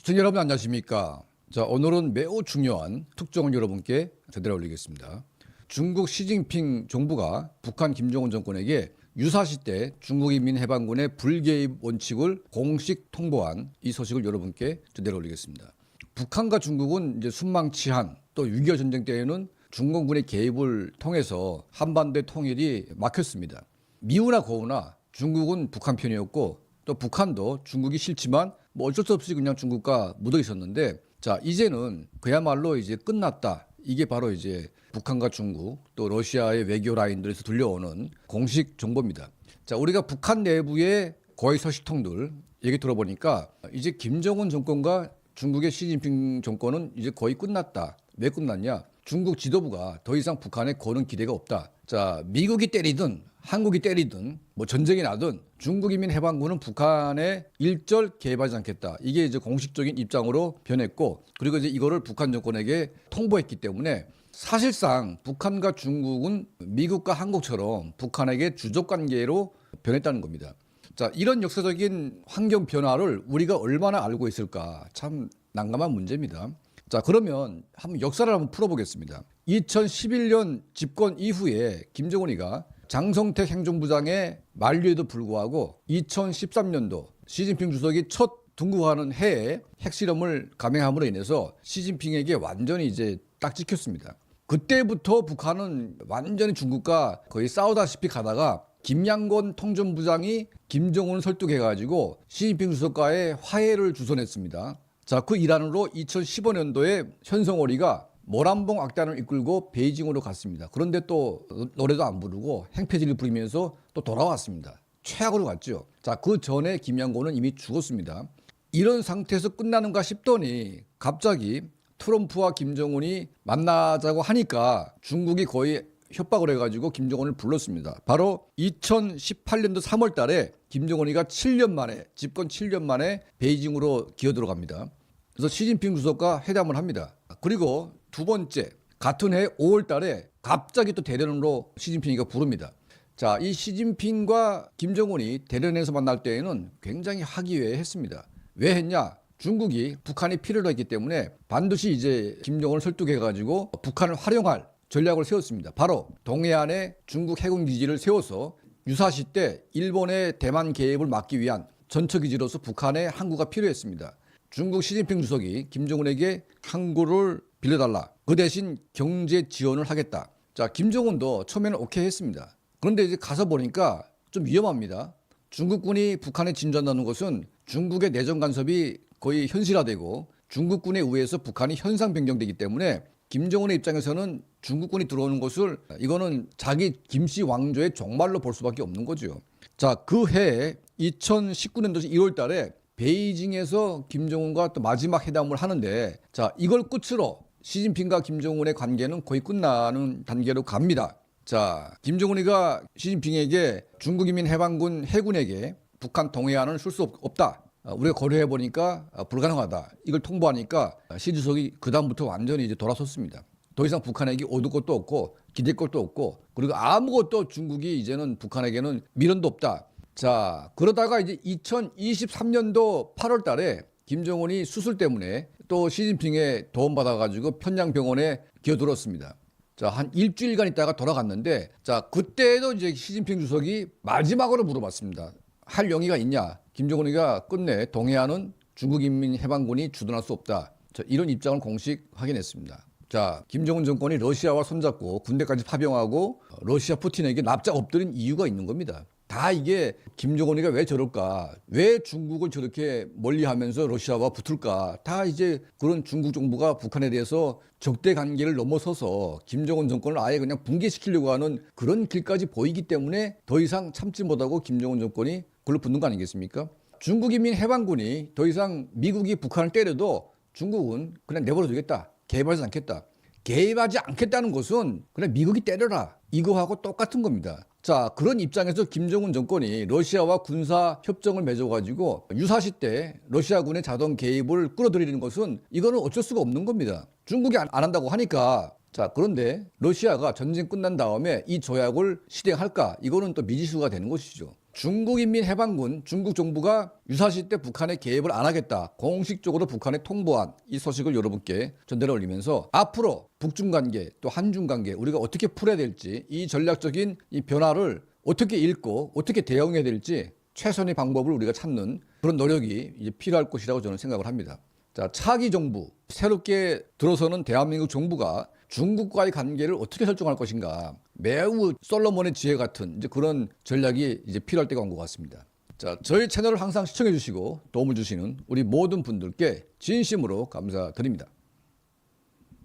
시청자 여러분 안녕하십니까. 자, 오늘은 매우 중요한 특종을 여러분께 전달해 올리겠습니다. 중국 시진핑 정부가 북한 김정은 정권에게 유사시 때 중국 인민해방군의 불개입 원칙을 공식 통보한 이 소식을 여러분께 전달해 올리겠습니다. 북한과 중국은 이제 순망치한 또 6.25 전쟁 때에는 중공군의 개입을 통해서 한반도의 통일이 막혔습니다. 미우나 고우나 중국은 북한 편이었고 또 북한도 중국이 싫지만 뭐 어쩔 수 없이 그냥 중국과 묻어 있었는데, 자, 이제는 그야말로 이제 끝났다. 이게 바로 이제 북한과 중국 또 러시아의 외교 라인들에서 들려오는 공식 정보입니다. 자, 우리가 북한 내부의 고위 서식통들 얘기 들어보니까 이제 김정은 정권과 중국의 시진핑 정권은 이제 거의 끝났다. 왜 끝났냐? 중국 지도부가 더 이상 북한에 거는 기대가 없다. 자, 미국이 때리든 한국이 때리든 뭐 전쟁이 나든 중국 인민해방군은 북한에 일절 개입하지 않겠다. 이게 이제 공식적인 입장으로 변했고, 그리고 이제 이거를 북한 정권에게 통보했기 때문에 사실상 북한과 중국은 미국과 한국처럼 북한에게 주적 관계로 변했다는 겁니다. 자, 이런 역사적인 환경 변화를 우리가 얼마나 알고 있을까? 참 난감한 문제입니다. 자, 그러면 한번 역사를 한번 풀어보겠습니다. 2011년 집권 이후에 김정은이가 장성택 행정부장의 만류에도 불구하고 2013년도 시진핑 주석이 첫 등극하는 해에 핵실험을 감행함으로 인해서 시진핑에게 완전히 이제 딱 찍혔습니다. 그때부터 북한은 완전히 중국과 거의 싸우다시피 가다가 김양권 통전부장이 김정은을 설득해가지고 시진핑 주석과의 화해를 주선했습니다. 자, 그 일환으로 2015년도에 현성월이가 모란봉 악단을 이끌고 베이징으로 갔습니다. 그런데 또 노래도 안 부르고 행패지를 부리면서 또 돌아왔습니다. 최악으로 갔죠. 자, 그 전에 김양곤은 이미 죽었습니다. 이런 상태에서 끝나는가 싶더니 갑자기 트럼프와 김정은이 만나자고 하니까 중국이 거의 협박을 해가지고 김정은을 불렀습니다. 바로 2018년도 3월 달에 김정은이가 7년 만에, 집권 7년 만에 베이징으로 기어 들어갑니다. 그래서 시진핑 주석과 회담을 합니다. 그리고 두 번째, 같은 해 5월 달에 갑자기 또 대련으로 시진핑이가 부릅니다. 자, 이 시진핑과 김정은이 대련에서 만날 때에는 굉장히 화기애애했습니다. 왜 했냐? 중국이 북한이 필요로 했기 때문에 반드시 이제 김정은을 설득해가지고 북한을 활용할 전략을 세웠습니다. 바로 동해안에 중국 해군 기지를 세워서 유사시 때 일본의 대만 개입을 막기 위한 전처기지로서 북한에 항구가 필요했습니다. 중국 시진핑 주석이 김정은에게 항구를 빌려달라. 그 대신 경제 지원을 하겠다. 자, 김정은도 처음에는 오케이 했습니다. 그런데 이제 가서 보니까 좀 위험합니다. 중국군이 북한에 진주한다는 것은 중국의 내정 간섭이 거의 현실화되고 중국군에 의해서 북한이 현상 변경되기 때문에 김정은의 입장에서는 중국군이 들어오는 것을 이거는 자기 김씨 왕조의 종말로 볼 수밖에 없는 거죠. 자, 그 해에 2019년도 1월 달에 베이징에서 김정은과 또 마지막 회담을 하는데, 자, 이걸 끝으로 시진핑과 김정은의 관계는 거의 끝나는 단계로 갑니다. 자, 김정은이가 시진핑에게 중국 인민해방군 해군에게 북한 동해안을 쓸 수 없다. 우리가 고려해 보니까 불가능하다. 이걸 통보하니까 시 주석이 그다음부터 완전히 이제 돌아섰습니다. 더 이상 북한에게 얻을 것도 없고 기댈 것도 없고, 그리고 아무것도 중국이 이제는 북한에게는 미련도 없다. 자, 그러다가 이제 2023년도 8월 달에 김정은이 수술 때문에 또 시진핑의 도움받아가지고 평양병원에 기어들었습니다. 자, 한 일주일간 있다가 돌아갔는데, 자, 그때도 이제 시진핑 주석이 마지막으로 물어봤습니다. 할 용의가 있냐? 김정은이가 끝내 동해안은 중국 인민해방군이 주둔할 수 없다. 자, 이런 입장을 공식 확인했습니다. 자, 김정은 정권이 러시아와 손잡고 군대까지 파병하고 러시아 푸틴에게 납작 엎드린 이유가 있는 겁니다. 다 이게 김정은이가 왜 저럴까? 왜 중국을 저렇게 멀리하면서 러시아와 붙을까? 다 이제 그런 중국 정부가 북한에 대해서 적대 관계를 넘어서서 김정은 정권을 아예 그냥 붕괴시키려고 하는 그런 길까지 보이기 때문에 더 이상 참지 못하고 김정은 정권이 그걸로 붙는 거 아니겠습니까? 중국 인민해방군이 더 이상 미국이 북한을 때려도 중국은 그냥 내버려 두겠다. 개입하지 않겠다. 개입하지 않겠다는 것은 그냥 미국이 때려라. 이거하고 똑같은 겁니다. 자, 그런 입장에서 김정은 정권이 러시아와 군사 협정을 맺어가지고 유사시 때 러시아군의 자동 개입을 끌어들이는 것은 이거는 어쩔 수가 없는 겁니다. 중국이 안 한다고 하니까. 자, 그런데 러시아가 전쟁 끝난 다음에 이 조약을 실행할까? 이거는 또 미지수가 되는 것이죠. 중국인민해방군 중국 정부가 유사시 때 북한에 개입을 안 하겠다. 공식적으로 북한에 통보한 이 소식을 여러분께 전달해 올리면서 앞으로 북중 관계 또 한중 관계 우리가 어떻게 풀어야 될지 이 전략적인 이 변화를 어떻게 읽고 어떻게 대응해야 될지 최선의 방법을 우리가 찾는 그런 노력이 이제 필요할 것이라고 저는 생각을 합니다. 자, 차기 정부, 새롭게 들어서는 대한민국 정부가 중국과의 관계를 어떻게 설정할 것인가 매우 솔로몬의 지혜 같은 이제 그런 전략이 이제 필요할 때가 온 것 같습니다. 자, 저희 채널을 항상 시청해 주시고 도움을 주시는 우리 모든 분들께 진심으로 감사드립니다.